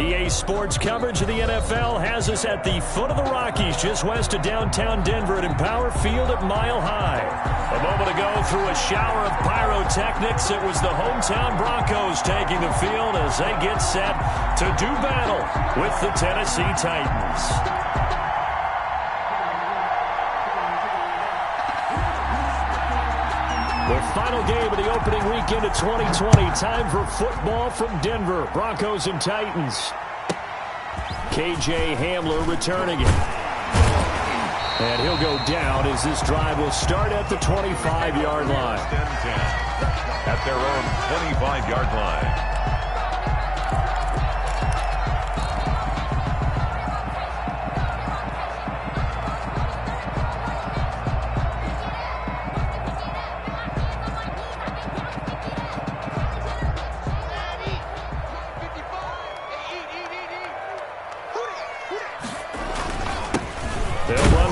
EA Sports coverage of the NFL has us at the foot of the Rockies, just west of downtown Denver at Empower Field at Mile High. A moment ago, through a shower of pyrotechnics, it was the hometown Broncos taking the field as they get set to do battle with the Tennessee Titans. The final game of the opening weekend of 2020. Time for football from Denver. Broncos and Titans. KJ Hamler returning it. And he'll go down as this drive will start at the 25-yard line. At their own 25-yard line.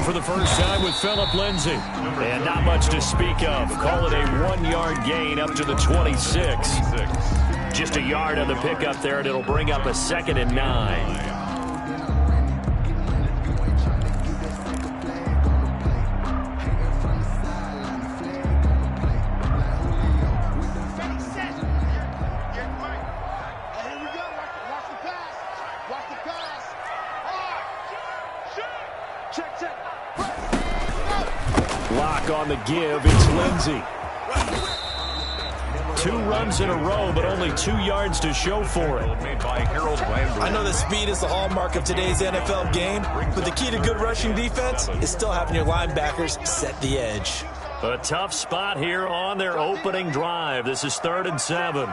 For the first time with Phillip Lindsay. And not much to speak of. Call it a 1-yard gain up to the 26. Just a yard on the pickup there, and it'll bring up a 2nd and 9. On the give, it's Lindsay. 2 runs in a row, but only 2 yards to show for it. I know that speed is the hallmark of today's NFL game, but the key to good rushing defense is still having your linebackers set the edge. A tough spot here on their opening drive. This is 3rd and 7.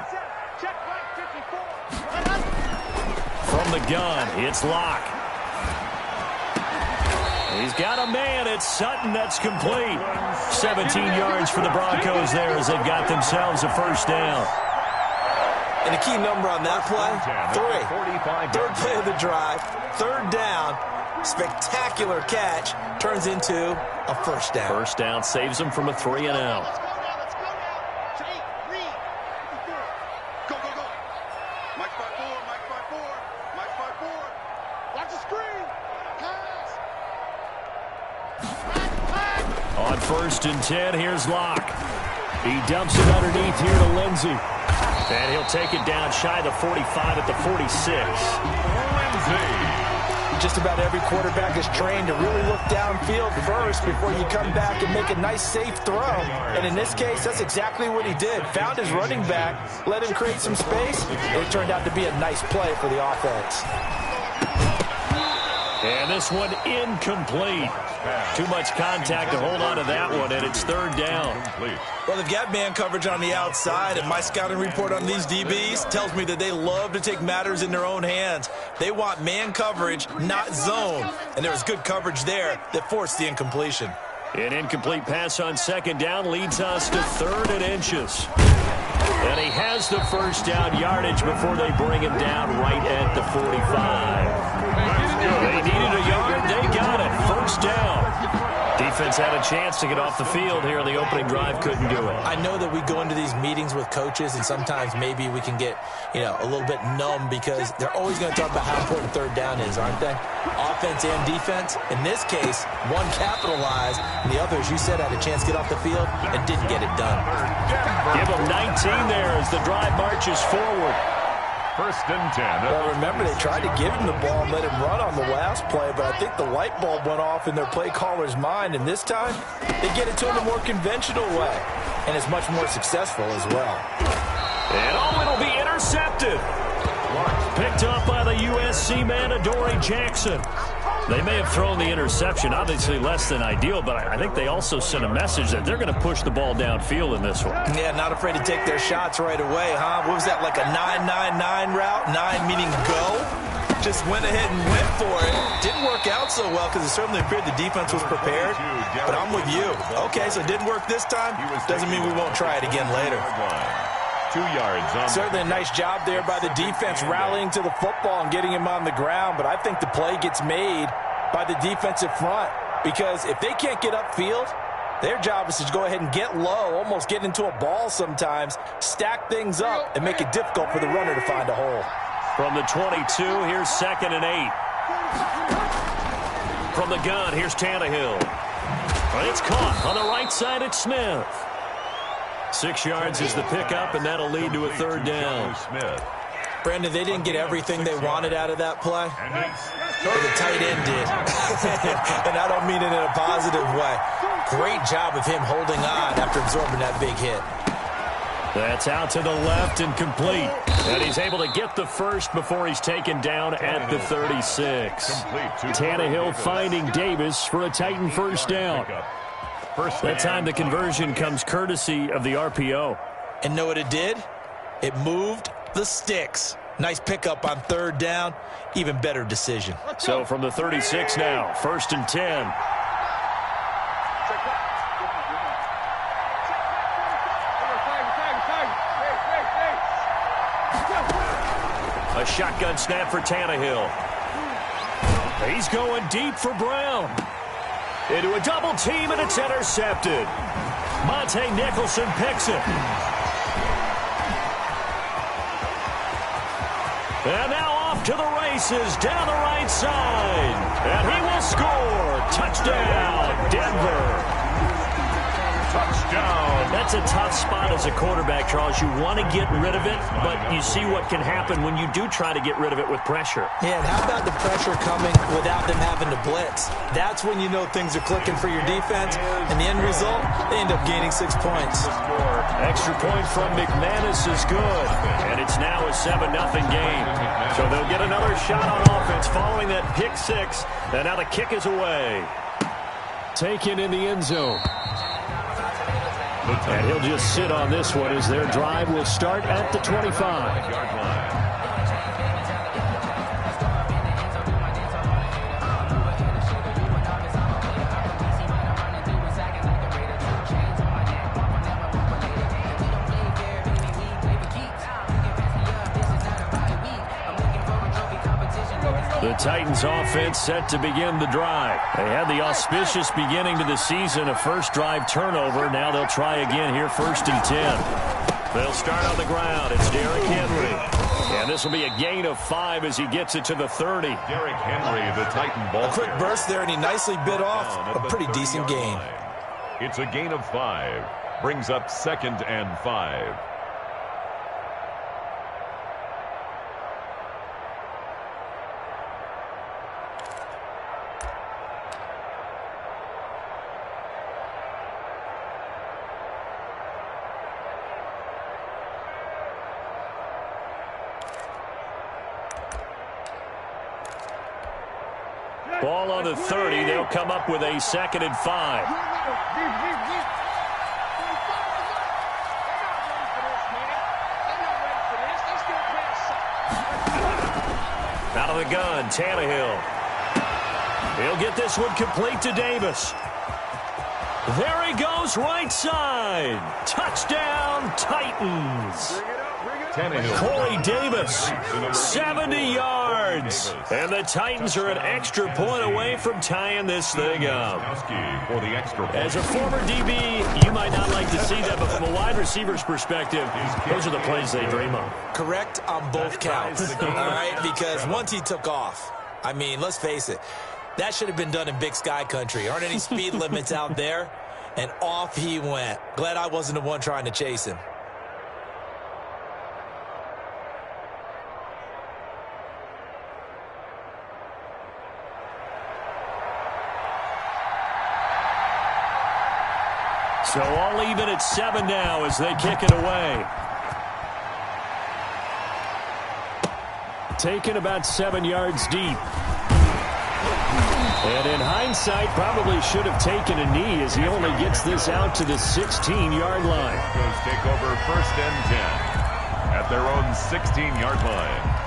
From the gun, it's Locke. He's got a man. It's Sutton. That's complete. 17 yards for the Broncos there as they've got themselves a first down. And a key number on that play, 3. 3rd play of the drive, 3rd down, spectacular catch, turns into a first down. First down saves them from a 3 and out. On 1st and 10, here's Locke. He dumps it underneath here to Lindsay. And he'll take it down shy of the 45 at the 46. Lindsay. Just about every quarterback is trained to really look downfield first before you come back and make a nice, safe throw. And in this case, that's exactly what he did. Found his running back, let him create some space, and it turned out to be a nice play for the offense. And this one incomplete. Too much contact to hold on to that one, and it's 3rd down. Well, they've got man coverage on the outside, and my scouting report on these DBs tells me that they love to take matters in their own hands. They want man coverage, not zone. And there was good coverage there that forced the incompletion. An incomplete pass on 2nd down leads us to 3rd and inches. And he has the first down yardage before they bring him down right at the 45. They needed a yard. They got it. First down. Defense had a chance to get off the field here in the opening drive. Couldn't do it. I know that we go into these meetings with coaches, and sometimes maybe we can get, a little bit numb because they're always going to talk about how important 3rd down is, aren't they? Offense and defense. In this case, one capitalized, and the other, as you said, had a chance to get off the field and didn't get it done. Give them 19 there as the drive marches forward. 1st and 10. Well, remember, they tried to give him the ball and let him run on the last play, but I think the light bulb went off in their play caller's mind, and this time they get it to him a more conventional way, and it's much more successful as well. And it'll be intercepted. Picked up by the USC man, Adoree Jackson. They may have thrown the interception, obviously less than ideal, but I think they also sent a message that they're going to push the ball downfield in this one. Yeah, not afraid to take their shots right away, huh? What was that, like a 9-9-9 route? 9 meaning go? Just went ahead and went for it. Didn't work out so well because it certainly appeared the defense was prepared, but I'm with you. Okay, so it didn't work this time. Doesn't mean we won't try it again later. 2 yards. Certainly a nice job there by the defense rallying to the football and getting him on the ground, but I think the play gets made by the defensive front because if they can't get upfield, their job is to go ahead and get low, almost get into a ball sometimes, stack things up, and make it difficult for the runner to find a hole. From the 22, here's 2nd and 8. From the gun, here's Tannehill. And it's caught on the right side at Smith. 6 yards is the pickup, and that'll lead to a 3rd down. Brandon, they didn't get everything they wanted out of that play, but the tight end did. And I don't mean it in a positive way. Great job of him holding on after absorbing that big hit. That's out to the left and complete. And he's able to get the first before he's taken down at the 36. Tannehill finding Davis for a Titan 1st down. That time the conversion comes courtesy of the RPO. And know what it did? It moved the sticks. Nice pickup on 3rd down. Even better decision. So from the 36 now, 1st and 10. A shotgun snap for Tannehill. He's going deep for Brown. Into a double team, and it's intercepted. Monte Nicholson picks it. And now off to the races down the right side. And he will score. Touchdown, Denver. Touchdown. That's a tough spot as a quarterback, Charles. You want to get rid of it, but you see what can happen when you do try to get rid of it with pressure. Yeah, and how about the pressure coming without them having to blitz? That's when you know things are clicking for your defense, and the end result, they end up gaining 6 points. Extra point from McManus is good, and it's now a 7-0 game. So they'll get another shot on offense following that pick 6, and now the kick is away. Taken in the end zone. And he'll just sit on this one as their drive will start at the 25. The Titans offense set to begin the drive. They had the auspicious beginning to the season, a first drive turnover. Now they'll try again here, 1st and 10. They'll start on the ground. It's Derrick Henry. And this will be a gain of 5 as he gets it to the 30. Derrick Henry, the Titan ball. A quick burst there, and he nicely bit off a pretty decent gain. It's a gain of 5. Brings up 2nd and 5. Ball on the 30. They'll come up with a 2nd and 5. Out of the gun, Tannehill. He'll get this one complete to Davis. There he goes, right side. Touchdown, Titans. Corey Davis, 70 yards. And the Titans are an extra point away from tying this thing up. As a former DB, you might not like to see that, but from a wide receiver's perspective, those are the plays they dream of. Correct on both counts, all right? Because once he took off, I mean, let's face it, that should have been done in Big Sky country. Aren't any speed limits out there? And off he went. Glad I wasn't the one trying to chase him. So all even at 7 now as they kick it away. Taken about 7 yards deep. And in hindsight, probably should have taken a knee as he only gets this out to the 16-yard line. Broncos take over 1st and 10 at their own 16-yard line.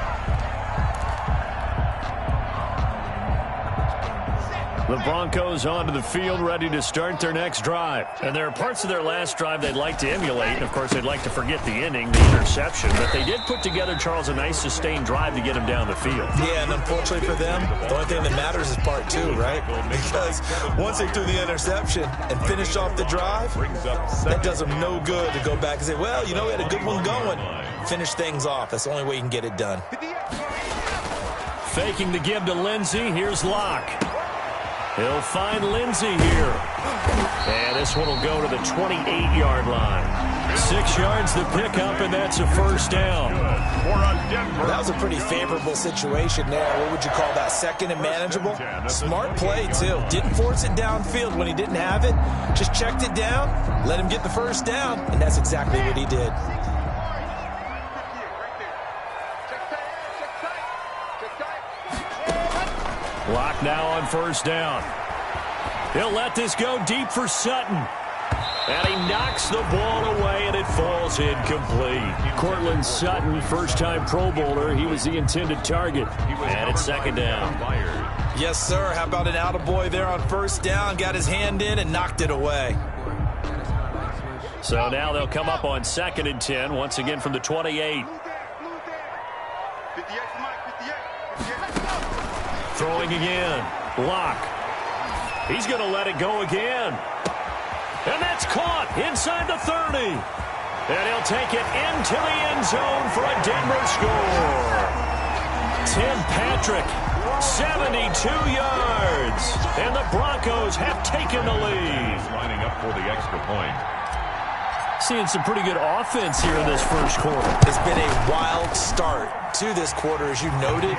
The Broncos onto the field, ready to start their next drive. And there are parts of their last drive they'd like to emulate. And, of course, they'd like to forget the ending, the interception. But they did put together, Charles, a nice sustained drive to get him down the field. Yeah, and unfortunately for them, the only thing that matters is part 2, right? Because once they threw the interception and finished off the drive, that does them no good to go back and say, well, you know, we had a good one going. Finish things off. That's the only way you can get it done. Faking the give to Lindsey. Here's Locke. He'll find Lindsey here. And this one will go to the 28-yard line. 6 yards the pickup, and that's a first down. That was a pretty favorable situation there. What would you call that? Second and manageable? Smart play, too. Didn't force it downfield when he didn't have it. Just checked it down, let him get the first down, and that's exactly what he did. Locke now on first down. He'll let this go deep for Sutton. And he knocks the ball away, and it falls incomplete. Cortland Sutton, first-time Pro Bowler. He was the intended target. And it's second down. Yes, sir. How about an attaboy there on first down? Got his hand in and knocked it away. So now they'll come up on 2nd and 10, once again from the 28. Throwing again. Locke. He's going to let it go again. And that's caught inside the 30. And he'll take it into the end zone for a Denver score. Tim Patrick, 72 yards. And the Broncos have taken the lead. Lining up for the extra point. Seeing some pretty good offense here in this first quarter. It's been a wild start to this quarter, as you noted.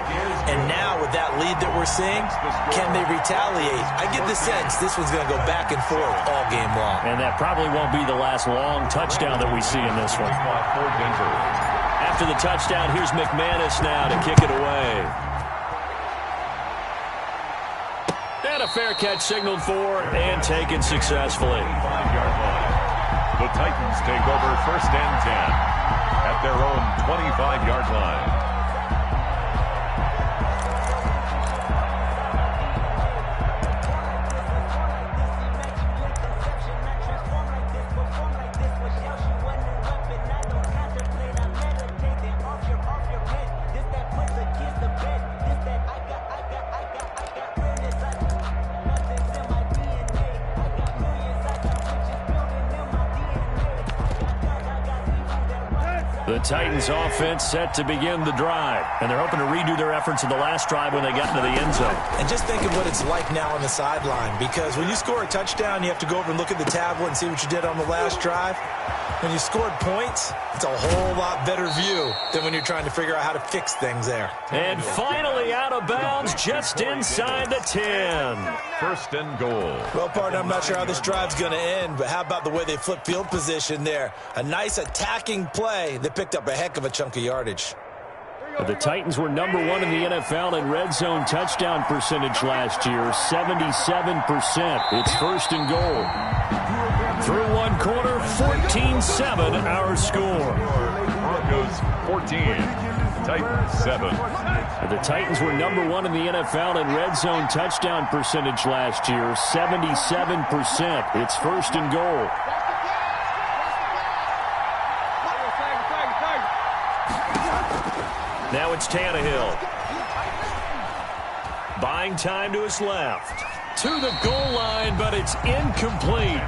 And now with that lead that we're seeing, can they retaliate? I get the sense this one's going to go back and forth all game long. And that probably won't be the last long touchdown that we see in this one. After the touchdown, here's McManus now to kick it away. And a fair catch signaled for and taken successfully. 5-yard line. The Titans take over 1st and 10 at their own 25-yard line. The Titans offense set to begin the drive. And they're hoping to redo their efforts in the last drive when they got into the end zone. And just think of what it's like now on the sideline. Because when you score a touchdown, you have to go over and look at the tablet and see what you did on the last drive. When you scored points, it's a whole lot better view than when you're trying to figure out how to fix things there. And finally out of bounds just inside the 10. 1st and goal. Well, partner, I'm not sure how this drive's going to end, but how about the way they flip field position there? A nice attacking play that picked up a heck of a chunk of yardage. The Titans were number 1 in the NFL in red zone touchdown percentage last year, 77%. It's 1st and goal. Through one quarter, 14-7 our score. Broncos 14, Titans 7. The Titans were number 1 in the NFL in red zone touchdown percentage last year, 77%. It's 1st and goal. Now it's Tannehill. Buying time to his left. To the goal line, but it's incomplete.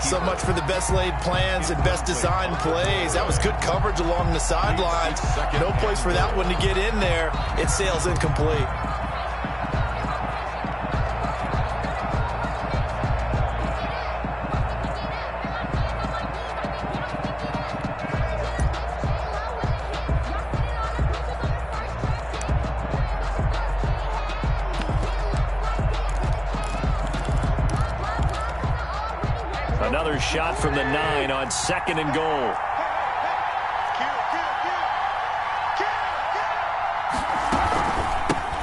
So much for the best laid plans and best designed plays. That was good coverage along the sidelines. No place for that one to get in there. It sails incomplete. Another shot from the 9 on 2nd and goal.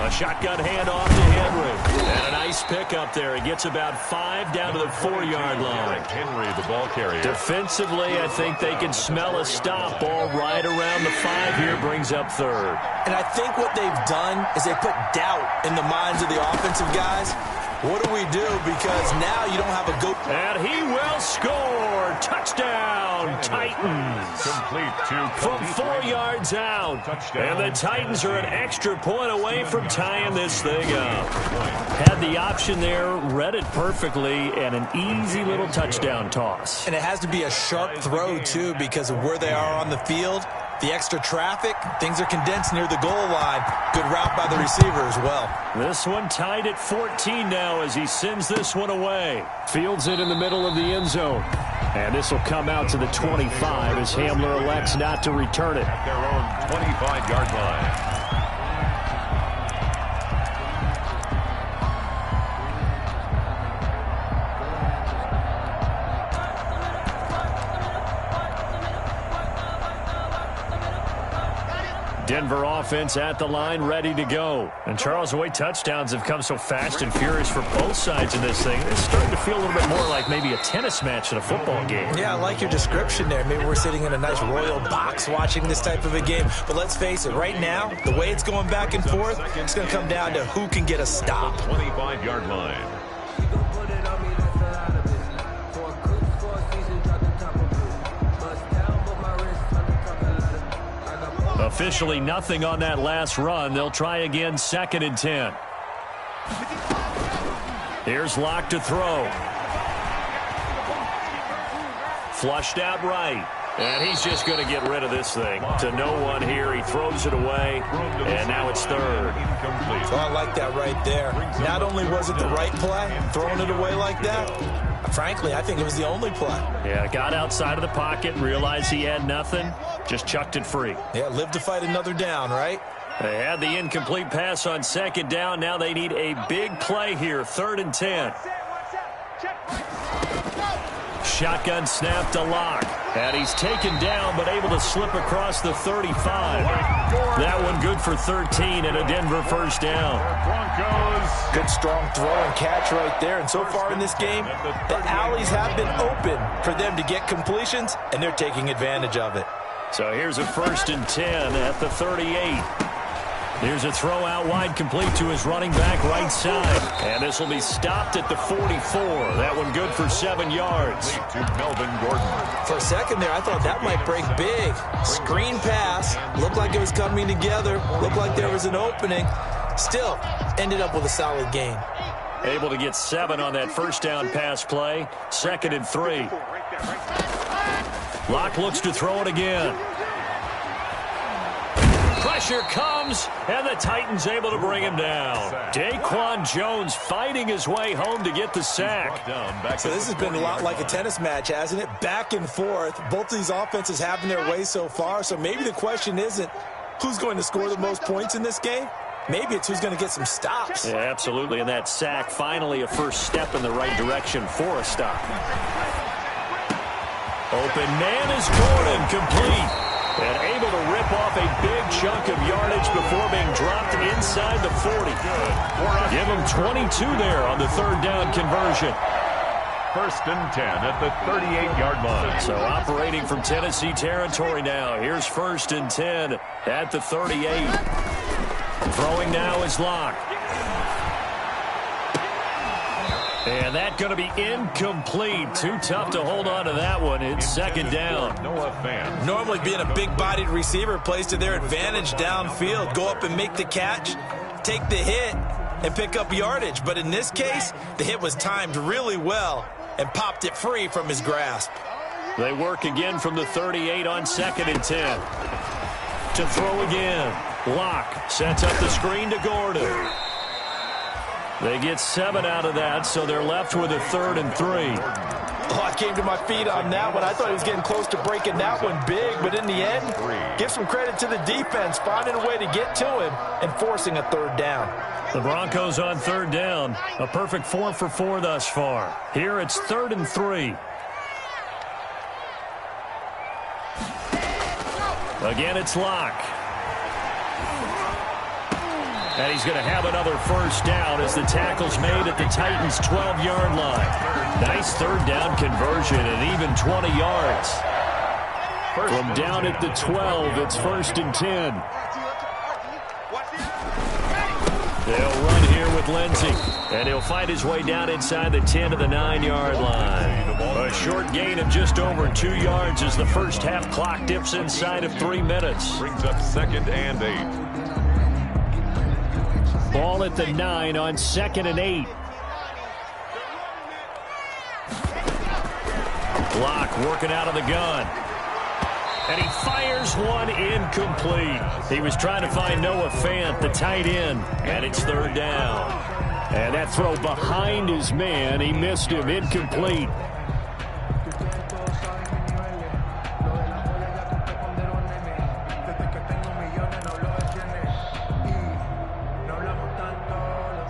A shotgun handoff to Henry. And a nice pickup there. He gets about 5 down to the 4-yard line. Henry, the ball carrier. Defensively, I think they can smell a stop. Ball right around the 5 here, brings up 3rd. And I think what they've done is they put doubt in the minds of the offensive guys. What do we do? Because now you don't have a go. And he will score. Touchdown, Titans. Complete to from 4 yards out. And the Titans are an extra point away from tying this thing up. Had the option there, read it perfectly, and an easy little touchdown toss. And it has to be a sharp throw, too, because of where they are on the field. The extra traffic, things are condensed near the goal line. Good route by the receiver as well. This one tied at 14 now as he sends this one away. Fields it in the middle of the end zone. And this will come out to the 25 as Hamler elects not to return it. At their own 25-yard line. Denver offense at the line, ready to go. And Charles, the way touchdowns have come so fast and furious for both sides in this thing, it's starting to feel a little bit more like maybe a tennis match in a football game. Yeah, I like your description there. Maybe we're sitting in a nice royal box watching this type of a game. But let's face it, right now, the way it's going back and forth, it's going to come down to who can get a stop. 25-yard line. Officially nothing on that last run. They'll try again, 2nd and 10. Here's Locke to throw. Flushed out right. And he's just going to get rid of this thing. To no one here. He throws it away. And now it's 3rd. So I like that right there. Not only was it the right play, throwing it away like that, frankly, I think it was the only play. Yeah, got outside of the pocket, realized he had nothing, just chucked it free. Yeah, live to fight another down, right? They had the incomplete pass on 2nd down. Now they need a big play here, 3rd and 10. Shotgun snap to Locke. And he's taken down, but able to slip across the 35. That one good for 13 and a Denver first down. Broncos. Good strong throw and catch right there. And so far in this game, the alleys have been open for them to get completions, and they're taking advantage of it. So here's a 1st and 10 at the 38. Here's a throw out wide, complete to his running back right side. And this will be stopped at the 44. That one good for 7 yards. To Melvin Gordon. For a second there, I thought that might break big. Screen pass. Looked like it was coming together. Looked like there was an opening. Still, ended up with a solid gain. Able to get 7 on that first down pass play. 2nd and 3. Locke looks to throw it again. Pressure comes, and the Titans able to bring him down. Daquan Jones fighting his way home to get the sack. So this has been a lot like a tennis match, hasn't it? Back and forth. Both of these offenses having their way so far, so maybe the question isn't who's going to score the most points in this game. Maybe it's who's going to get some stops. Yeah, absolutely, and that sack finally a first step in the right direction for a stop. Open man is Gordon, complete. And able to rip off a big chunk of yardage before being dropped inside the 40. Give him 22 there on the 3rd down conversion. 1st and 10 at the 38-yard line. So operating from Tennessee territory now. Here's 1st and 10 at the 38. Throwing now is Locke. And that's going to be incomplete. Too tough to hold on to that one. It's 2nd down. Normally being a big-bodied receiver plays to their advantage downfield. Go up and make the catch, take the hit, and pick up yardage. But in this case, the hit was timed really well and popped it free from his grasp. They work again from the 38 on 2nd and 10. To throw again. Locke sets up the screen to Gordon. They get 7 out of that, so they're left with a 3rd and 3. Oh, I came to my feet on that one. I thought he was getting close to breaking that one big, but in the end, give some credit to the defense, finding a way to get to him and forcing a 3rd down. The Broncos on 3rd down. A perfect 4 for 4 thus far. Here it's 3rd and 3. Again, it's Locke. And he's going to have another first down as the tackle's made at the Titans' 12-yard line. Nice 3rd down conversion and even 20 yards. From down at the 12, it's 1st and 10. They'll run here with Lindsey. And he'll fight his way down inside the 10 to the 9-yard line. A short gain of just over 2 yards as the first half clock dips inside of 3 minutes. Brings up 2nd and 8. Ball at the 9 on 2nd and 8. Locke working out of the gun. And he fires one incomplete. He was trying to find Noah Fant, the tight end, and it's third down. And that throw behind his man, he missed him, incomplete.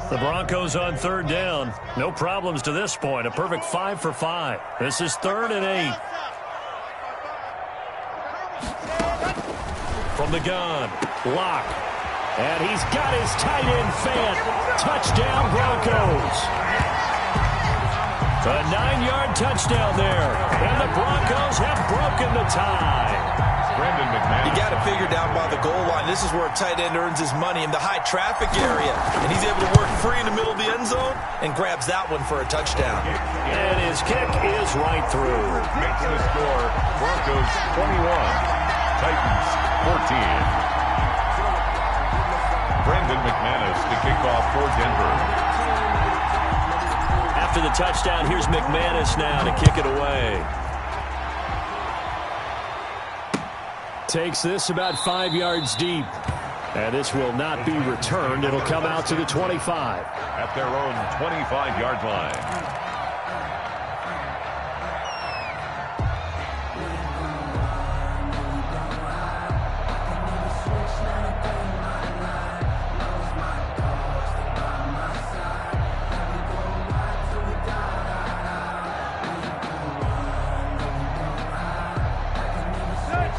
The Broncos on third down. No problems to this point. A perfect 5 for 5. This is 3rd and 8. From the gun, Locke. And he's got his tight end Fant. Touchdown, Broncos. A 9-yard touchdown there. And the Broncos have broken the tie. You got to figure down by the goal line. This is where a tight end earns his money in the high traffic area. And he's able to work free in the middle of the end zone and grabs that one for a touchdown. And his kick is right through. Makes the score Broncos 21, Titans 14. Brandon McManus to kick off for Denver. After the touchdown, here's McManus now to kick it away. Takes this about 5 yards deep. And this will not be returned. It'll come out to the 25. At their own 25-yard line.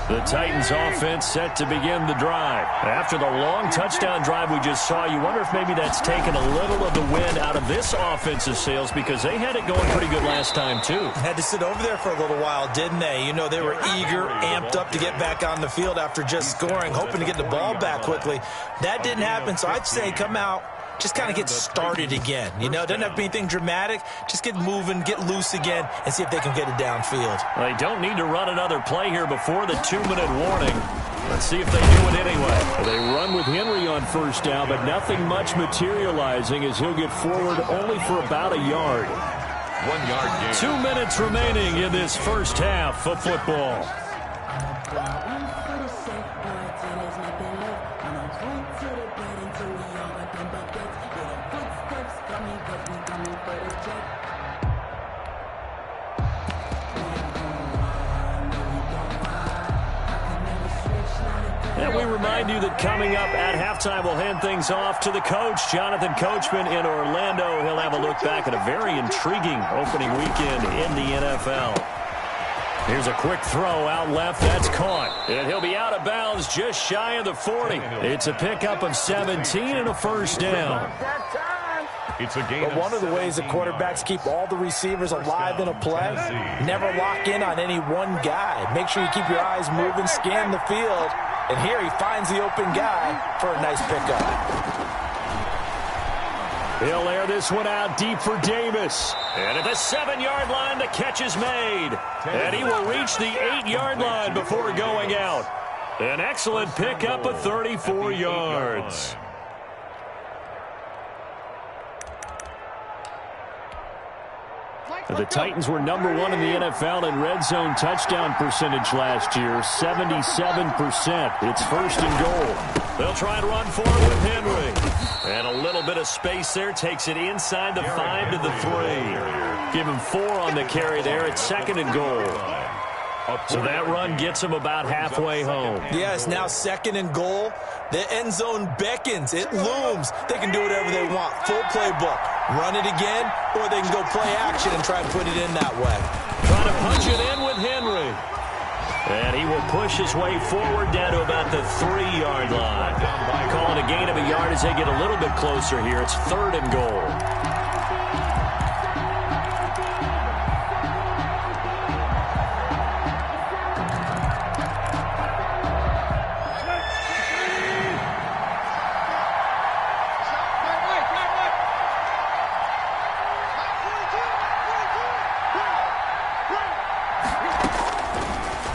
The Titans offense set to begin the drive. After the long touchdown drive we just saw, you wonder if maybe that's taken a little of the wind out of this offensive sails because they had it going pretty good last time too. Had to sit over there for a little while, didn't they? You know, they were eager, amped up to get back on the field after just scoring, hoping to get the ball back quickly. That didn't happen, so I'd say come out, just kind of get started again. You know, it doesn't have to be anything dramatic. Just get moving, get loose again, and see if they can get it downfield. They don't need to run another play here before the 2-minute warning. Let's see if they do it anyway. They run with Henry on first down, but nothing much materializing as he'll get forward only for about a yard. 1 yard gain. 2 minutes remaining in this first half of football. And we remind you that coming up at halftime, we'll hand things off to the coach, Jonathan Coachman in Orlando. He'll have a look back at a very intriguing opening weekend in the NFL. Here's a quick throw out left. That's caught. And he'll be out of bounds just shy of the 40. It's a pickup of 17 and a first down. It's a game. But one of the ways the quarterbacks keep all the receivers alive in a play, never lock in on any one guy. Make sure you keep your eyes moving, scan the field. And here he finds the open guy for a nice pickup. He'll air this one out deep for Davis. And at the 7-yard line, the catch is made. And he will reach the 8-yard line before going out. An excellent pickup of 34 yards. The Titans were number 1 in the NFL in red zone touchdown percentage last year, 77%. It's first and goal. They'll try and run forward with Henry. And a little bit of space there, takes it inside the 5 to the 3. Give him 4 on the carry there. It's second and goal. So that run gets him about halfway home. Yeah, it's now second and goal. The end zone beckons. It looms. They can do whatever they want. Full playbook. Run it again, or they can go play action and try and put it in that way. Trying to punch it in with Henry. And he will push his way forward down to about the 3-yard line. Calling a gain of a yard as they get a little bit closer here. It's third and goal.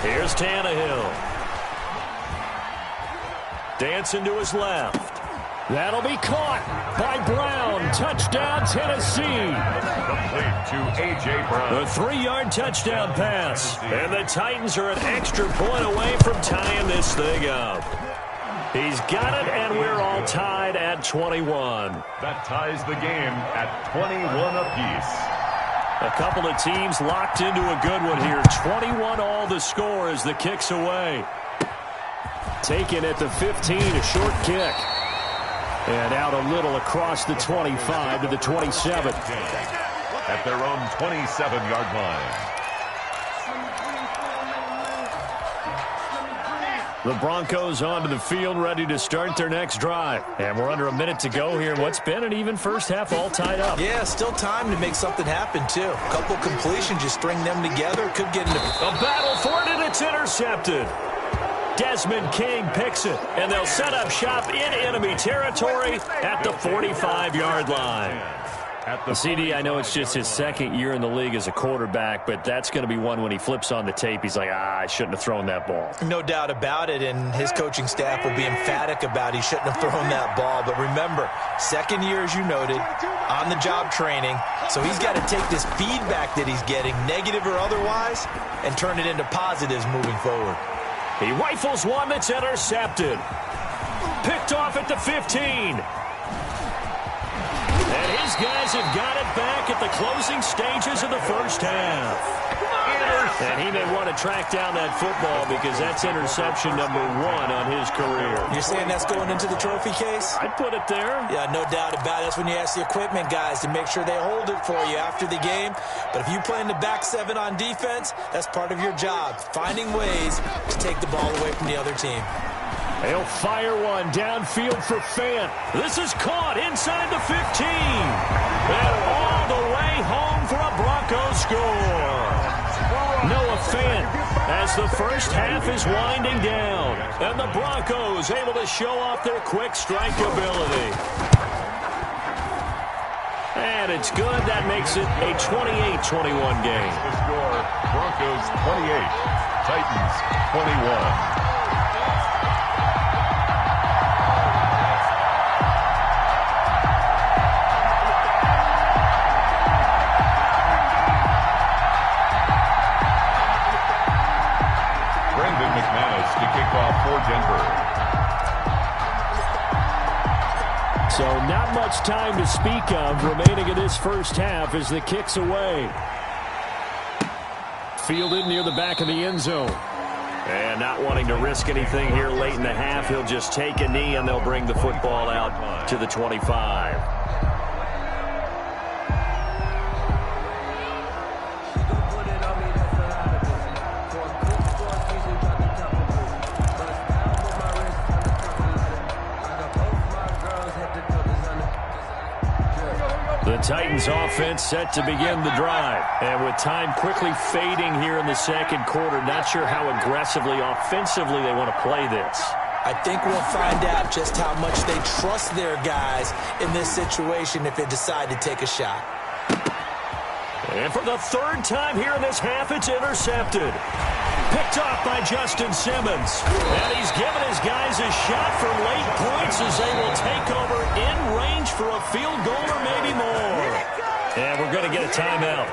Here's Tannehill. Dancing to his left. That'll be caught by Brown. Touchdown, Tennessee. Complete to A.J. Brown. The 3-yard touchdown pass. And the Titans are an extra point away from tying this thing up. He's got it, and we're all tied at 21. That ties the game at 21 apiece. A couple of teams locked into a good one here. 21 all the score as the kick's away. Taken at the 15, a short kick. And out a little across the 25 to the 27. At their own 27-yard line. The Broncos onto the field, ready to start their next drive. And we're under a minute to go here in what's been an even first half, all tied up. Yeah, still time to make something happen, too. A couple completions, just string them together. Could get into a battle for it, and it's intercepted. Desmond King picks it, and they'll set up shop in enemy territory at the 45-yard line. CD, I know it's just his second year in the league as a quarterback, but that's going to be one when he flips on the tape. He's like, I shouldn't have thrown that ball. No doubt about it, and his coaching staff will be emphatic about he shouldn't have thrown that ball. But remember, second year, as you noted, on-the-job training, so he's got to take this feedback that he's getting, negative or otherwise, and turn it into positives moving forward. He rifles one that's intercepted. Picked off at the 15. And his guys have got it back at the closing stages of the first half. And he may want to track down that football because that's interception number 1 on his career. You're saying that's going into the trophy case? I'd put it there. Yeah, no doubt about it. That's when you ask the equipment guys to make sure they hold it for you after the game. But if you play in the back 7 on defense, that's part of your job, finding ways to take the ball away from the other team. He'll fire one downfield for Fant. This is caught inside the 15. And all the way home for a Broncos score. Noah Fant as the first half is winding down. And the Broncos able to show off their quick strike ability. And it's good. That makes it a 28-21 game. The score, Broncos 28, Titans 21. To kick off for Denver. So not much time to speak of remaining in this first half as the kick's away. Fielded near the back of the end zone. And not wanting to risk anything here late in the half, he'll just take a knee and they'll bring the football out to the 25. The Titans offense set to begin the drive. And with time quickly fading here in the second quarter, not sure how aggressively, offensively they want to play this. I think we'll find out just how much they trust their guys in this situation if they decide to take a shot. And for the third time here in this half, it's intercepted. Picked off by Justin Simmons. And he's given his guys a shot for late points as they will take over in range for a field goal or maybe more. And we're going to get a timeout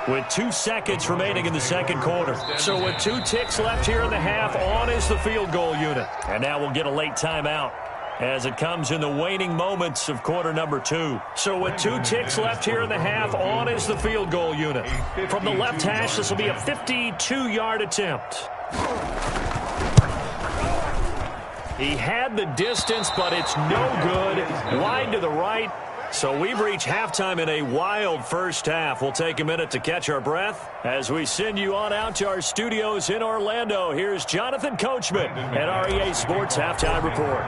with 2 seconds remaining in the second quarter. So with 2 ticks left here in the half, on is the field goal unit. And now we'll get a late timeout as it comes in the waning moments of quarter number 2. So with 2 ticks left here in the half, on is the field goal unit. From the left hash, this will be a 52-yard attempt. He had the distance, but it's no good. Wide to the right. So we've reached halftime in a wild first half. We'll take a minute to catch our breath as we send you on out to our studios in Orlando. Here's Jonathan Coachman at REA Sports Halftime Report.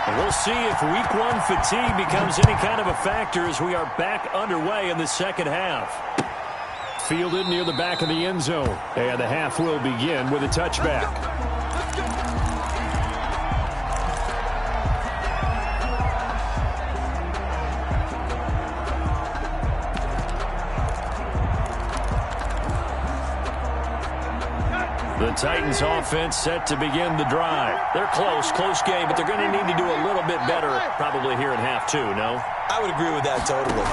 And we'll see if Week 1 fatigue becomes any kind of a factor as we are back underway in the second half. Fielded near the back of the end zone. And the half will begin with a touchback. The Titans offense set to begin the drive. They're close game, but they're going to need to do a little bit better probably here in half two, no? I would agree with that totally.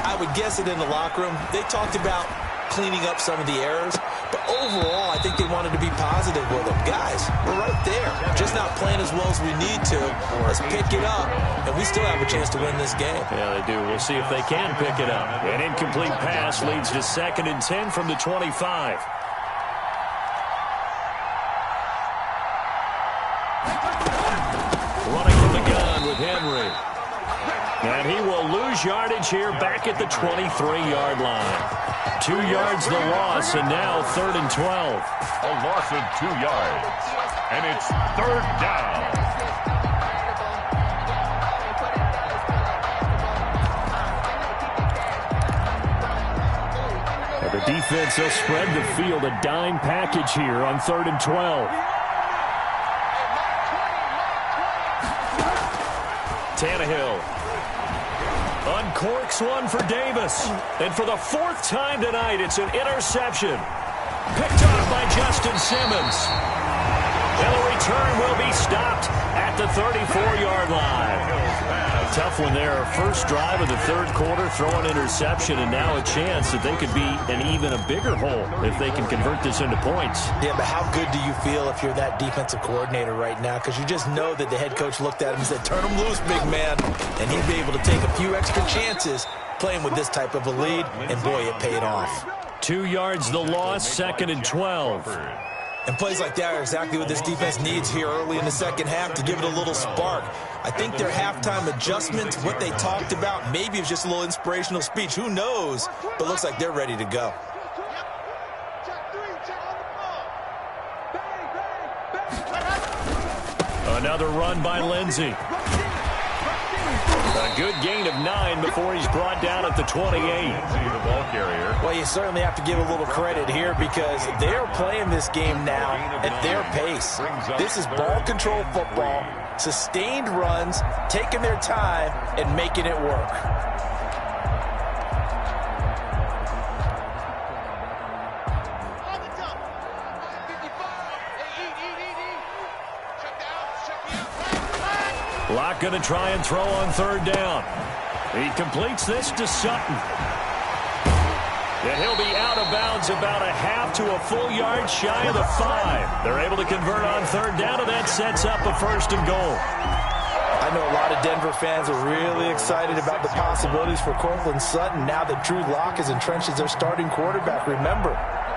I would guess that in the locker room, they talked about cleaning up some of the errors, but overall, I think they wanted to be positive with them. Guys, we're right there. Just not playing as well as we need to. Let's pick it up, and we still have a chance to win this game. Yeah, they do. We'll see if they can pick it up. An incomplete pass leads to 2nd and 10 from the 25. Running from the gun with Henry. And he will lose yardage here back at the 23-yard line. 2 yards the loss, and now 3rd and 12. A loss of 2 yards. And it's 3rd down. And the defense will spread the field, a dime package here on 3rd and 12. Tannehill uncorks one for Davis. And for the 4th time tonight, it's an interception. Picked off by Justin Simmons. And the return will be stopped at the 34-yard line. Tough one there. First drive of the 3rd quarter, throw an interception, and now a chance that they could be in even a bigger hole if they can convert this into points. Yeah, but how good do you feel if you're that defensive coordinator right now? Because you just know that the head coach looked at him and said, turn him loose, big man. And he'd be able to take a few extra chances playing with this type of a lead, and boy, it paid off. 2 yards the loss, 2nd and 12. And plays like that are exactly what this defense needs here early in the second half to give it a little spark. I think their halftime adjustments, what they talked about, maybe it was just a little inspirational speech. Who knows? But looks like they're ready to go. Another run by Lindsey. A good gain of 9 before he's brought down at the 28. The ball carrier. Well, you certainly have to give a little credit here because they're playing this game now at their pace. This is ball control football, sustained runs, taking their time, and making it work. Locke going to try and throw on 3rd down. He completes this to Sutton. And he'll be out of bounds about a half to a full yard shy of the 5. They're able to convert on 3rd down, and that sets up a 1st and goal. I know a lot of Denver fans are really excited about the possibilities for Courtland Sutton now that Drew Lock is entrenched as their starting quarterback. Remember,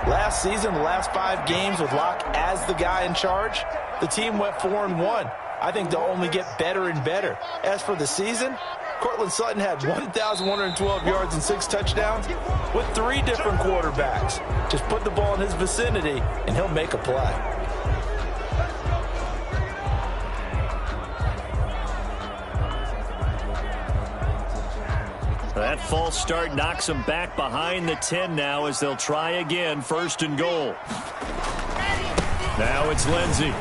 last season, the last 5 games with Lock as the guy in charge, the team went 4-1. I think they'll only get better and better. As for the season, Courtland Sutton had 1,112 yards and 6 touchdowns with 3 different quarterbacks. Just put the ball in his vicinity, and he'll make a play. That false start knocks them back behind the 10 now as they'll try again, 1st and goal. Now it's Lindsey.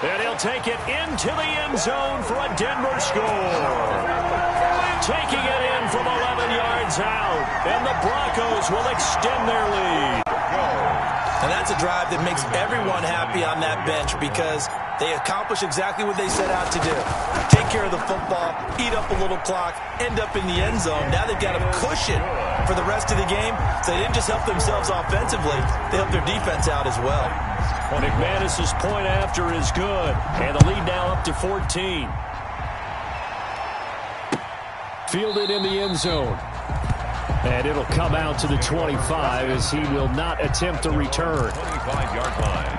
And he'll take it into the end zone for a Denver score. Taking it in from 11 yards out. And the Broncos will extend their lead. And that's a drive that makes everyone happy on that bench because they accomplish exactly what they set out to do. Take care of the football, eat up a little clock, end up in the end zone. Now they've got a cushion for the rest of the game. So they didn't just help themselves offensively, they helped their defense out as well. McManus's point after is good. And the lead now up to 14. Fielded in the end zone. And it'll come out to the 25 as he will not attempt a return. 25-yard line.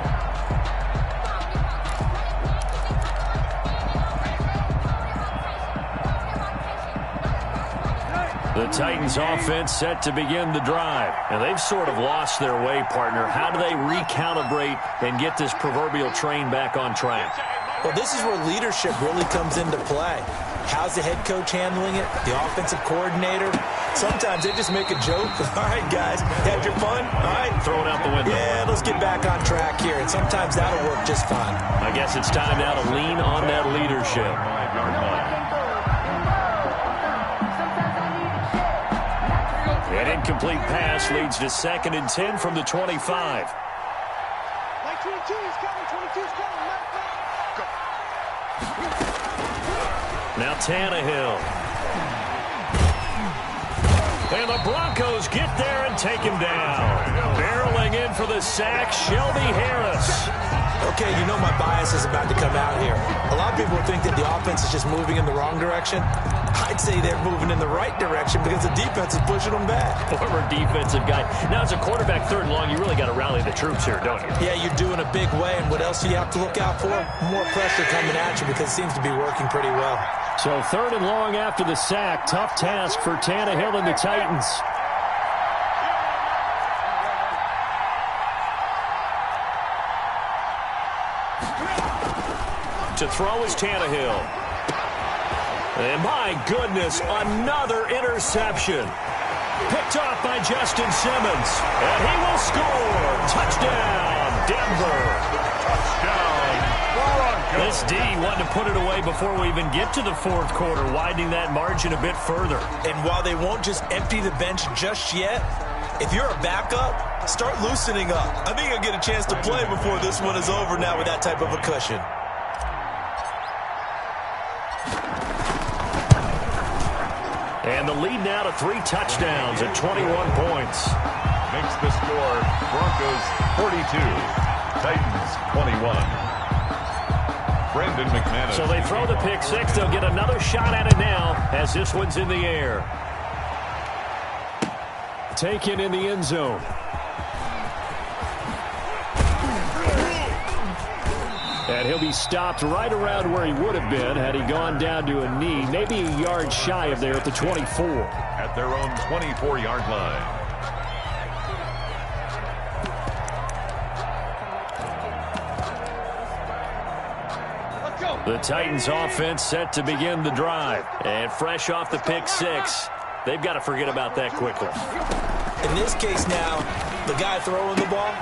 The Titans offense set to begin the drive. And they've sort of lost their way, partner. How do they recalibrate and get this proverbial train back on track? Well, this is where leadership really comes into play. How's the head coach handling it? The offensive coordinator? Sometimes they just make a joke. All right, guys, had your fun? All right. Throw it out the window. Yeah, let's get back on track here. And sometimes that'll work just fine. I guess it's time now to lean on that leadership. 5-yard line. An incomplete pass leads to 2nd and 10 from the 25. Now Tannehill. And the Broncos get there and take him down. Barreling in for the sack, Shelby Harris. Okay, you know my bias is about to come out here. A lot of people think that the offense is just moving in the wrong direction. I'd say they're moving in the right direction because the defense is pushing them back. Former defensive guy. Now, as a quarterback, third and long, you really got to rally the troops here, don't you? Yeah, you're doing a big way, and what else do you have to look out for? More pressure coming at you because it seems to be working pretty well. So third and long after the sack. Tough task for Tannehill and the Titans. To throw is Tannehill. And my goodness, another interception. Picked off by Justin Simmons. And he will score. Touchdown, Denver. Touchdown, Broncos. This D wanted to put it away before we even get to the fourth quarter, widening that margin a bit further. And while they won't just empty the bench just yet, if you're a backup, start loosening up. I think you'll get a chance to play before this one is over now with that type of a cushion. And the lead now to 3 touchdowns at 21 points. Makes the score Broncos 42, Titans 21. Brandon McManus. So they throw the pick six. They'll get another shot at it now as this one's in the air. Taken in the end zone. And he'll be stopped right around where he would have been had he gone down to a knee, maybe a yard shy of there at the 24. At their own 24-yard line. The Titans offense set to begin the drive. And fresh off the pick six, they've got to forget about that quickly. In this case now, the guy throwing the ball,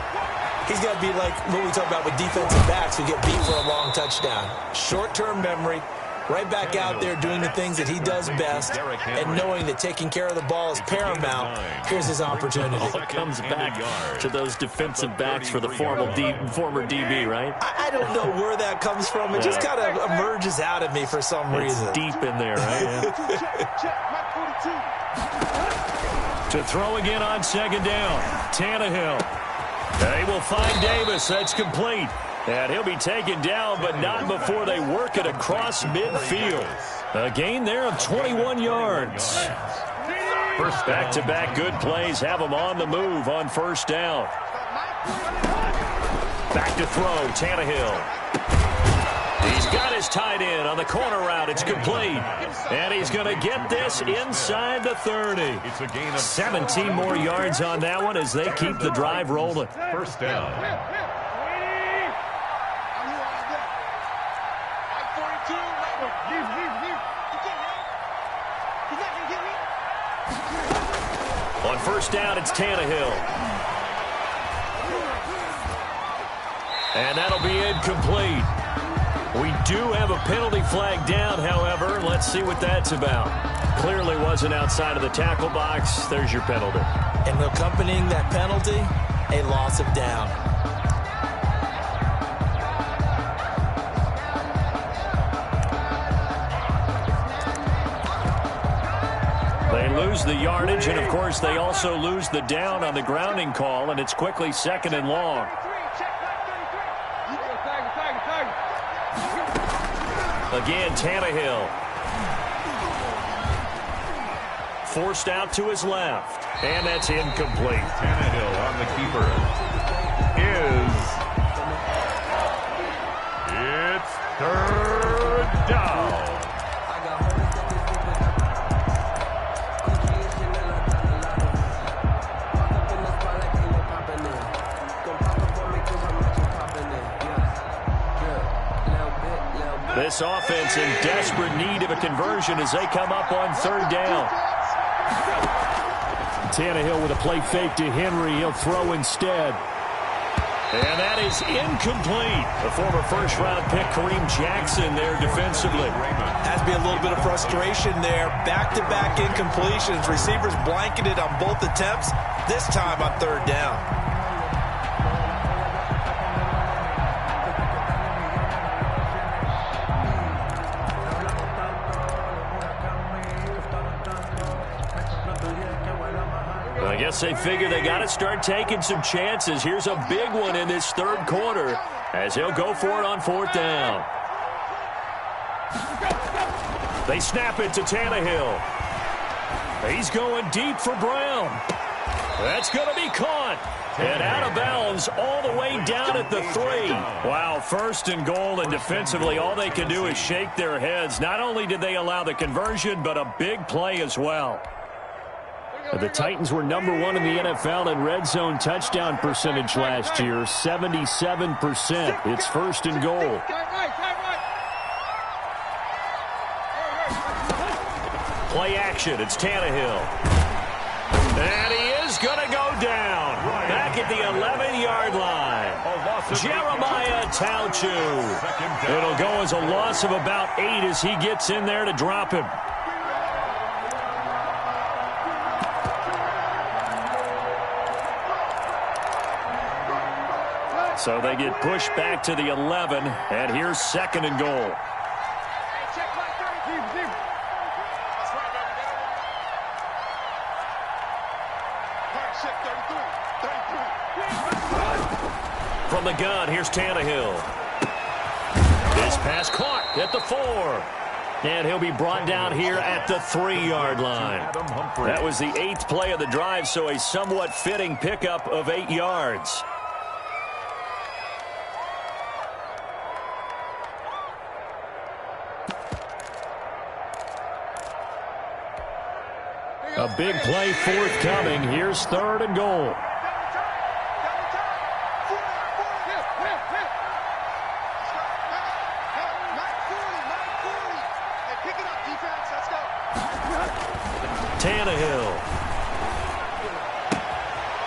he's got to be like what we talk about with defensive backs who get beat for a long touchdown. Short-term memory, right back out there doing the things that he does best, and knowing that taking care of the ball is paramount. Here's his opportunity. It comes back to those defensive backs for the former DB, right? I don't know where that comes from. It just kind of emerges out of me for some reason. It's deep in there, right? To throw again on second down. Tannehill. They will find Davis. That's complete. And he'll be taken down, but not before they work it across midfield. A gain there of 21 yards. Back-to-back good plays have them on the move on first down. Back to throw, Tannehill. He's got his tight end on the corner route. It's complete. And he's going to get this inside the 30. It's a gain of 17 more yards on that one as they keep the drive rolling. First down. On first down, it's Tannehill. And that'll be incomplete. We do have a penalty flag down, however. Let's see what that's about. Clearly wasn't outside of the tackle box. There's your penalty. And accompanying that penalty, a loss of down. They lose the yardage, and, of course, they also lose the down on the grounding call, and it's quickly second and long. Again, Tannehill. Forced out to his left, and that's incomplete. Tannehill on the keeper. It's third down. This offense in desperate need of a conversion as they come up on third down. Tannehill with a play fake to Henry. He'll throw instead. And that is incomplete. The former first-round pick, Kareem Jackson, there defensively. Has to be a little bit of frustration there. Back-to-back incompletions. Receivers blanketed on both attempts, this time on third down. I guess they figure they got to start taking some chances. Here's a big one in this third quarter as he'll go for it on fourth down. They snap it to Tannehill. He's going deep for Brown. That's going to be caught. And out of bounds all the way down at the 3. Wow, first and goal, and defensively all they can do is shake their heads. Not only did they allow the conversion, but a big play as well. The Titans were number 1 in the NFL in red zone touchdown percentage last year, 77%. It's first and goal. Play action, it's Tannehill. And he is going to go down. Back at the 11-yard line. Jeremiah Tauchu. It'll go as a loss of about 8 as he gets in there to drop him. So they get pushed back to the 11, and here's second and goal. From the gun, here's Tannehill. This pass caught at the 4. And he'll be brought down here at the 3-yard line. That was the 8th play of the drive, so a somewhat fitting pickup of 8 yards. A big play forthcoming. Here's third and goal. Tannehill.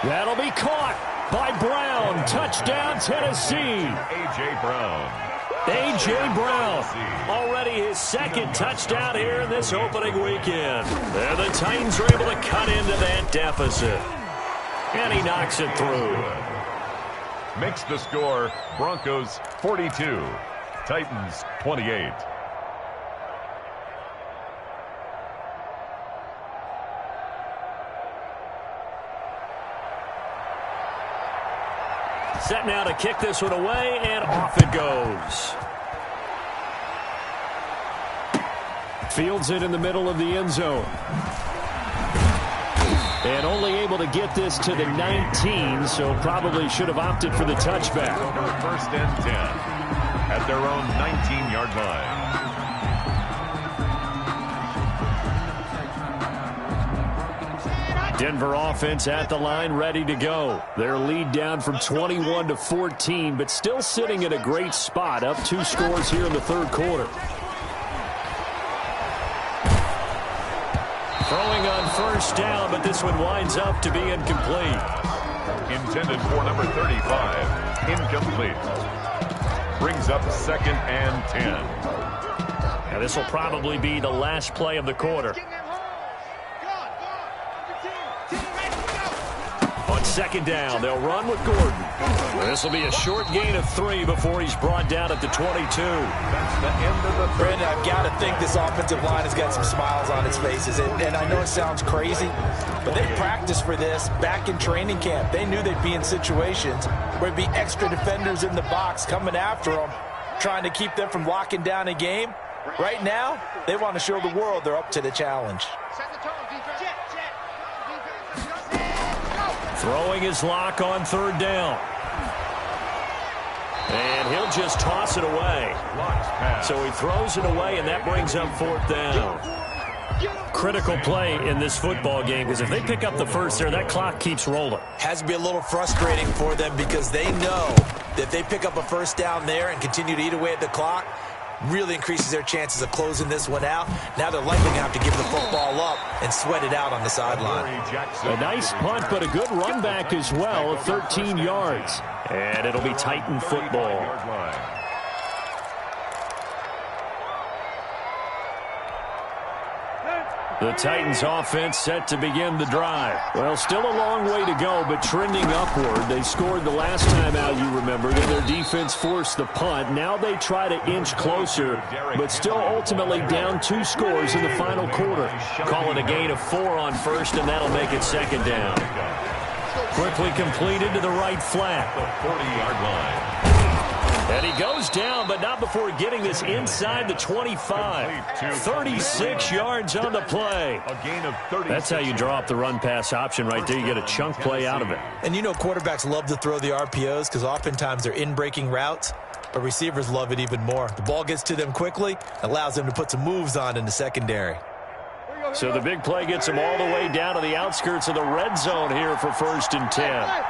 That'll be caught by Brown. Touchdown, Tennessee. A.J. Brown. A.J. Brown. Already his second touchdown here in this opening weekend. And the Titans are able to cut into that deficit. And he knocks it through. Makes the score Broncos 42, Titans 28. Set now to kick this one away, and off it goes. Fields it in the middle of the end zone. And only able to get this to the 19, so probably should have opted for the touchback. First and 10 at their own 19-yard line. Denver offense at the line, ready to go. Their lead down from 21 to 14, but still sitting in a great spot, up 2 scores here in the third quarter. Throwing on first down, but this one winds up to be incomplete. Intended for number 35, incomplete. Brings up second and 10. Now this will probably be the last play of the quarter. On second down, they'll run with Gordon. This will be a short gain of 3 before he's brought down at the 22. That's the end of the third. Brandon, I've got to think this offensive line has got some smiles on its faces. And I know it sounds crazy, but they practiced for this back in training camp. They knew they'd be in situations where there'd be extra defenders in the box coming after them, trying to keep them from locking down a game. Right now, they want to show the world they're up to the challenge. Throwing his lock on third down. And he'll just toss it away. So he throws it away, and that brings up fourth down. Critical play in this football game, because if they pick up the first there, that clock keeps rolling. Has to be a little frustrating for them because they know that if they pick up a first down there and continue to eat away at the clock, really increases their chances of closing this one out. Now they're likely going to have to give the football up and sweat it out on the sideline. A nice punt, but a good run back as well, 13 yards. And it'll be Titan football. The Titans offense set to begin the drive. Well, still a long way to go, but trending upward. They scored the last time out, you remember, that their defense forced the punt. Now they try to inch closer, but still ultimately down 2 scores in the final quarter. Call it a gain of 4 on first, and that'll make it second down. Quickly completed to the right flat. The 40-yard line. And he goes down, but not before getting this inside the 25. 36 yards on the play. A gain of 36. That's how you draw up the run-pass option right there. You get a chunk play out of it. And you know quarterbacks love to throw the RPOs because oftentimes they're in-breaking routes, but receivers love it even more. The ball gets to them quickly, allows them to put some moves on in the secondary. So the big play gets them all the way down to the outskirts of the red zone here for 1st and 10.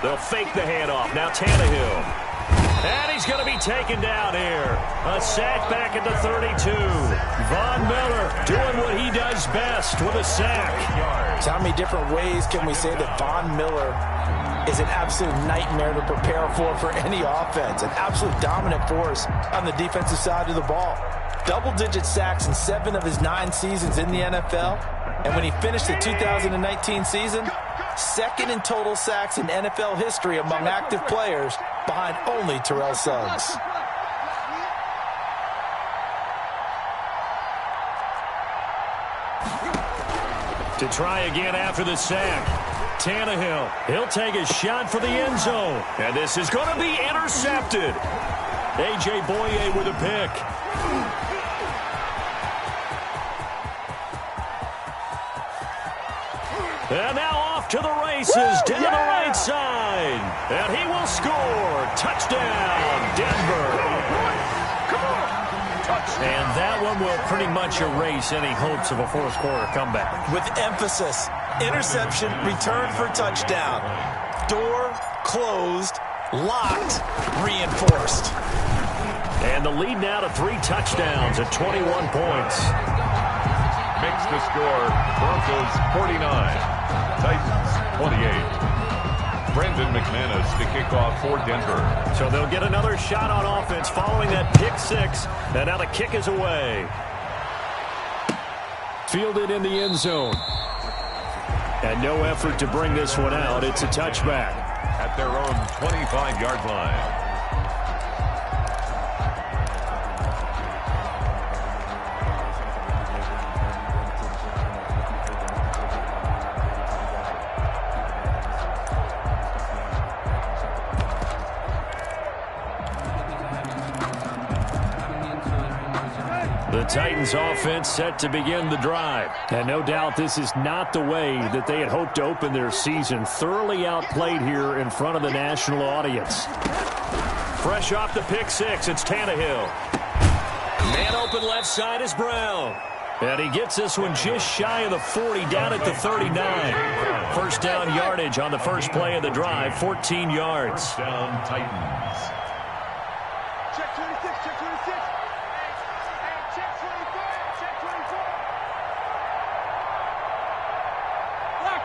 They'll fake the handoff. Now Tannehill. And he's going to be taken down here. A sack back at the 32. Von Miller doing what he does best with a sack. So how many different ways can we say that Von Miller is an absolute nightmare to prepare for any offense? An absolute dominant force on the defensive side of the ball. Double-digit sacks in 7 of his 9 seasons in the NFL. And when he finished the 2019 season, second in total sacks in NFL history among active players, behind only Terrell Suggs. To try again after the sack. Tannehill, he'll take a shot for the end zone. And this is going to be intercepted. A.J. Boye with a pick. And now off to the races, down the right side. And he will score. Touchdown, Denver. And that one will pretty much erase any hopes of a fourth quarter comeback. With emphasis, interception, return for touchdown. Door closed, locked, reinforced. And the lead now to 3 touchdowns at 21 points. Makes the score Broncos 49, Titans 28. Brandon McManus to kick off for Denver. So they'll get another shot on offense following that pick 6. And now the kick is away. Fielded in the end zone. And no effort to bring this one out. It's a touchback. At their own 25-yard line. The Titans offense set to begin the drive. And no doubt this is not the way that they had hoped to open their season. Thoroughly outplayed here in front of the national audience. Fresh off the pick 6, it's Tannehill. Man open left side is Brown. And he gets this one just shy of the 40, down at the 39. First down yardage on the first play of the drive, 14 yards. First down Titans. Check 26, check 26. Check 24, check 24. Block.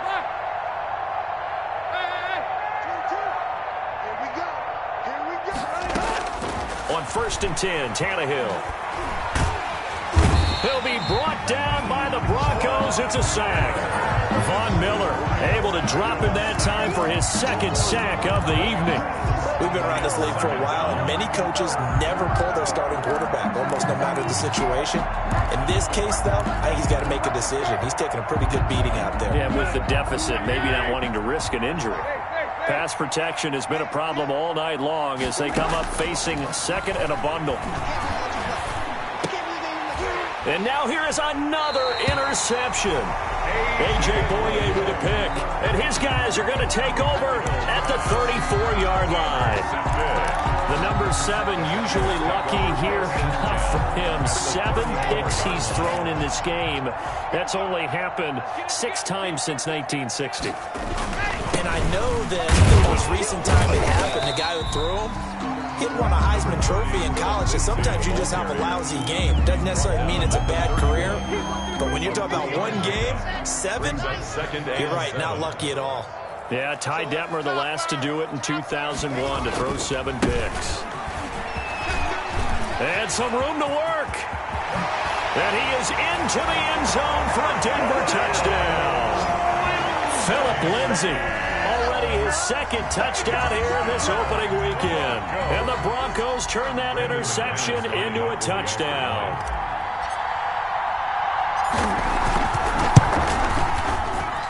Hey. 22. Here we go. On 1st and 10, Tannehill. He'll be brought down by the Broncos. It's a sack. Von Miller able to drop in that time for his 2nd sack of the evening. We've been around this league for a while, and many coaches never pull their starting quarterback, almost no matter the situation. In this case, though, I think he's got to make a decision. He's taking a pretty good beating out there. Yeah, with the deficit, maybe not wanting to risk an injury. Pass protection has been a problem all night long as they come up facing 2nd and a bundle. And now here is another interception. A.J. Boye with a pick. And his guys are going to take over at the 34-yard line. The number 7 usually lucky here. Not for him. 7 picks he's thrown in this game. That's only happened 6 times since 1960. And I know that the most recent time it happened, the guy who threw him, he won a Heisman Trophy in college, so sometimes you just have a lousy game. It doesn't necessarily mean it's a bad career, but when you're talking about 1 game, 7, you're right, not lucky at all. Yeah, Ty Detmer, the last to do it in 2001, to throw 7 picks. And some room to work. And he is into the end zone for a Denver touchdown. Phillip Lindsay, already his second touchdown here in this opening weekend. And the Broncos turn that interception into a touchdown.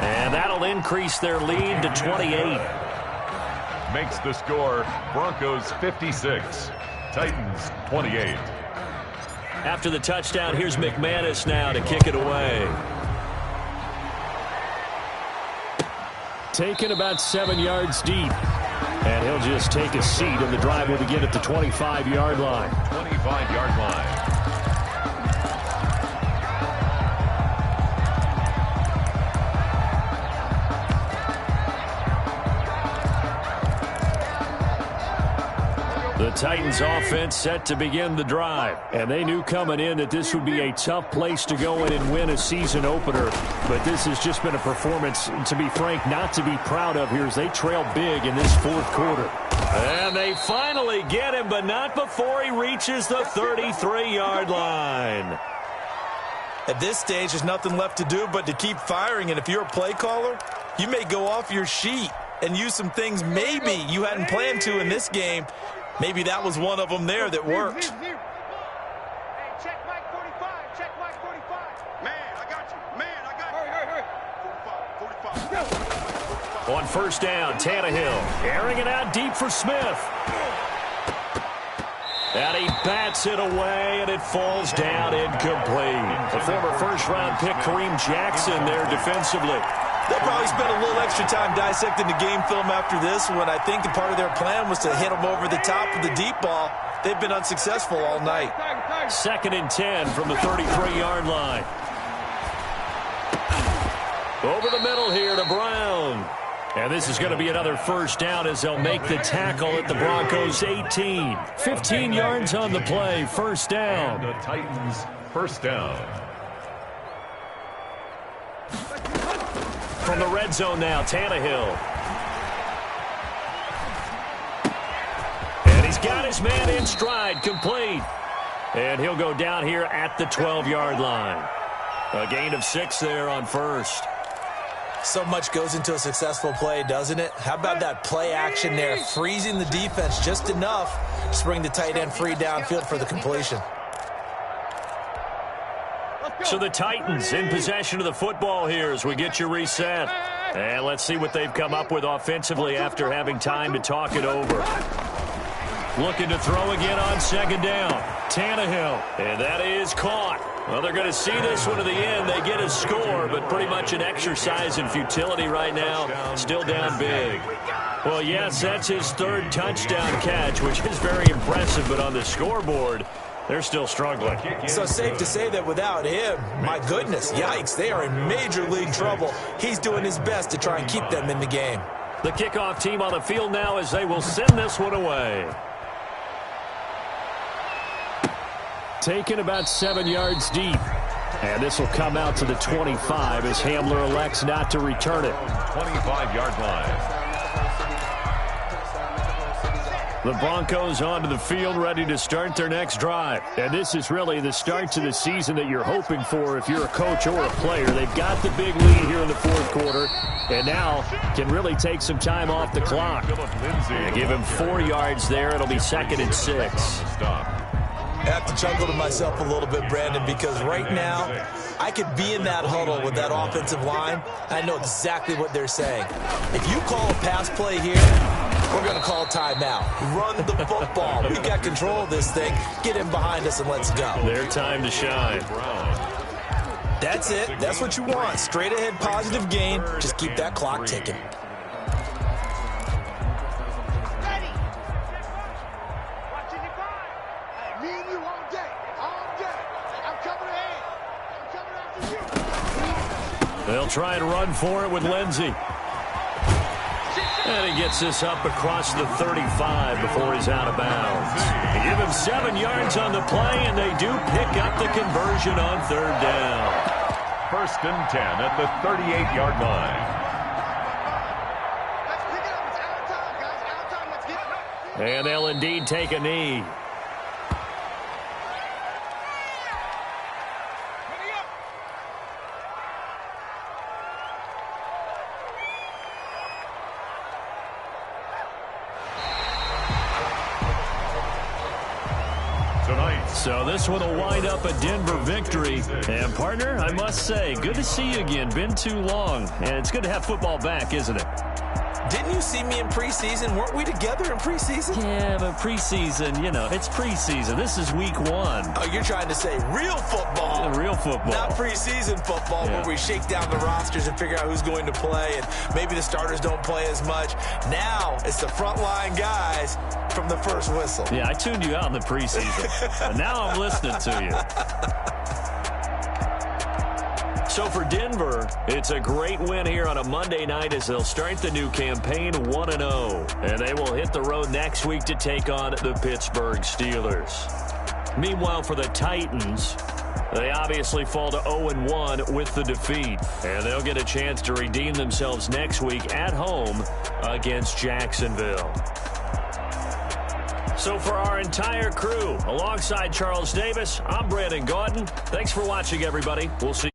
And that'll increase their lead to 28. Makes the score Broncos 56, Titans 28. After the touchdown, here's McManus now to kick it away. Taken about 7 yards deep. And he'll just take a seat, and the drive will begin at the 25-yard line. 25-yard line. The Titans offense set to begin the drive. And they knew coming in that this would be a tough place to go in and win a season opener. But this has just been a performance, to be frank, not to be proud of here as they trail big in this fourth quarter. And they finally get him, but not before he reaches the 33-yard line. At this stage, there's nothing left to do but to keep firing. And if you're a play caller, you may go off your sheet and use some things maybe you hadn't planned to in this game. Maybe that was one of them there that worked. Hey, check Mike 45. Check Mike 45. Man, I got you. Man, I got you. Hurry. 45. On first down, Tannehill airing it out deep for Smith. And he bats it away, and it falls down incomplete. The former first-round pick Kareem Jackson there defensively. They'll probably spend a little extra time dissecting the game film after this one. I think the part of their plan was to hit them over the top of the deep ball. They've been unsuccessful all night. 2nd and 10 from the 33-yard line. Over the middle here to Brown. And this is going to be another first down as they'll make the tackle at the Broncos 18. 15 yards on the play, first down. And the Titans first down. From the red zone now, Tannehill. And he's got his man in stride, complete. And he'll go down here at the 12-yard line. A gain of 6 there on first. So much goes into a successful play, doesn't it? How about that play action there, freezing the defense just enough to bring the tight end free downfield for the completion. So the Titans in possession of the football here as we get you reset. And let's see what they've come up with offensively after having time to talk it over. Looking to throw again on second down. Tannehill. And that is caught. Well, they're going to see this one to the end. They get a score, but pretty much an exercise in futility right now. Still down big. Well, yes, that's his 3rd touchdown catch, which is very impressive, but on the scoreboard, they're still struggling. So safe to say that without him, my goodness, yikes, they are in major league trouble. He's doing his best to try and keep them in the game. The kickoff team on the field now as they will send this one away. Taken about 7 yards deep. And this will come out to the 25 as Hamler elects not to return it. 25-yard line. The Broncos onto the field ready to start their next drive. And this is really the start to the season that you're hoping for if you're a coach or a player. They've got the big lead here in the fourth quarter and now can really take some time off the clock. Give him 4 yards there. It'll be 2nd and 6. I have to chuckle to myself a little bit, Brandon, because right now I could be in that huddle with that offensive line. I know exactly what they're saying. If you call a pass play here, we're going to call timeout. Run the football. We got control of this thing. Get him behind us and let's go. Their time to shine. That's it. That's what you want. Straight ahead positive gain. Just keep that clock ticking. They'll try and run for it with Lindsay. And he gets this up across the 35 before he's out of bounds. They give him 7 yards on the play, and they do pick up the conversion on 3rd down. 1st and 10 at the 38-yard line. Let's pick it up. It's out of time, guys. Out of time. Let's get it. And they'll indeed take a knee. So this one will wind up a Denver victory. And, partner, I must say, good to see you again. Been too long. And it's good to have football back, isn't it? Didn't you see me in preseason? Weren't we together in preseason? Yeah, but preseason, you know, it's preseason. This is week 1. Oh, you're trying to say real football. Real football. Not preseason football, where we shake down the rosters and figure out who's going to play, and maybe the starters don't play as much. Now it's the frontline guys from the first whistle. Yeah, I tuned you out in the preseason. And now I'm listening to you. So for Denver, it's a great win here on a Monday night as they'll start the new campaign 1-0. And they will hit the road next week to take on the Pittsburgh Steelers. Meanwhile, for the Titans, they obviously fall to 0-1 with the defeat. And they'll get a chance to redeem themselves next week at home against Jacksonville. So for our entire crew, alongside Charles Davis, I'm Brandon Gaudin. Thanks for watching, everybody. We'll see you.